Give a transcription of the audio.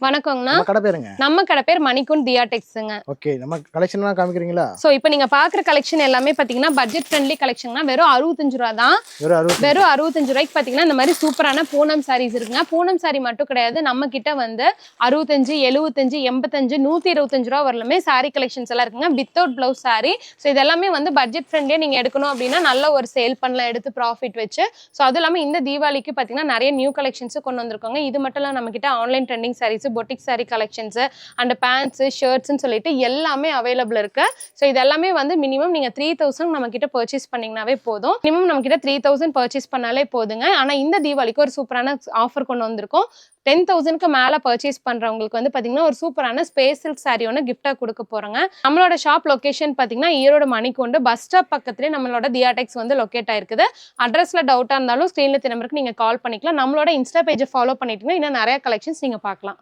வணக்கங்கண்ணா. நம்ம கடை பேருங்க. நம்ம கடை பேர் மணிக்குண்ட் தியா டெக்ஸ்ங்க. ஓகே, நம்ம கலெக்ஷன்லாம் காமிக்கிறீங்களா? சோ இப்போ நீங்க பாக்குற கலெக்ஷன் எல்லாமே பாத்தீங்கன்னா பட்ஜெட் ஃப்ரெண்ட்லி கலெக்ஷன்னா வெறும் 65 ரூபாய் தான். வெறும் 65 ரூபாய்க்கு பாத்தீங்கன்னா இந்த மாதிரி சூப்பரான பூனம் சாரீஸ் இருக்குங்க. பூனம் சாரி மட்டும் கிடையாது, நம்ம கிட்ட வந்து 65, 75, 85, 125 ரூபாய் வரலுமே சாரி கலெக்ஷன்ஸ் எல்லாம் இருக்குங்க. Without blouse sorry. ஸோ இதெல்லாமே வந்து பட்ஜெட் ஃப்ரெண்ட்லியா நீங்க எடுக்கணும் அப்படின்னா நல்ல ஒரு சேல் பண்ணலாம், எடுத்து ப்ராஃபிட் வச்சு. ஸோ அது இல்லாம இந்த தீபாவளிக்கு பாத்தீங்கன்னா நிறைய நியூ கலெக்ஷன்ஸ் கொண்டு வந்திருக்காங்க. இது மட்டும் இல்ல நம்ம கிட்ட online trending saris, boutique sari collections and pants, ஷர்ட்ஸ்னு சொல்லிட்டு எல்லாமே அவைலபிள் இருக்கு. ஸோ இது எல்லாமே வந்து மினிமம் நீங்க 3000 நம்ம கிட்ட பர்ச்சேஸ் பண்ணீங்கன்னாவே போதும். மினிமம் நம்ம கிட்ட 3000 பர்ச்சேஸ் பண்ணாலே போதுங்க. ஆனா இந்த தீபாவளிக்கு ஒரு சூப்பரான ஆஃபர் கொண்டு வந்திருக்கோம். 10,000க்கு மேல பர்ச்சேஸ் பண்றவங்களுக்கு வந்து பாத்தீங்கன்னா ஒரு சூப்பரான ஸ்பேஸ் சில்க் சாரி ஒன்று கிஃப்டா கொடுக்க போறாங்க. நம்மளோட ஷாப் லொகேஷன் பாத்தீங்கன்னா ஈரோடு மணிக்குண்டு பஸ் ஸ்டாப் பக்கத்துலேயே நம்மளோட தியா டெக்ஸ் வந்து லொகேட் ஆயிருக்குது. அட்ரஸ்ல டவுட்டா இருந்தாலும் ஸ்கிரீன்ல நம்பருக்கு நீங்க கால் பண்ணிக்கலாம். நம்மளோட இன்ஸ்டா பேஜை ஃபாலோ பண்ணிட்டீங்கன்னா இன்னும் நிறைய கலெக்ஷன்ஸ் நீங்க பார்க்கலாம்.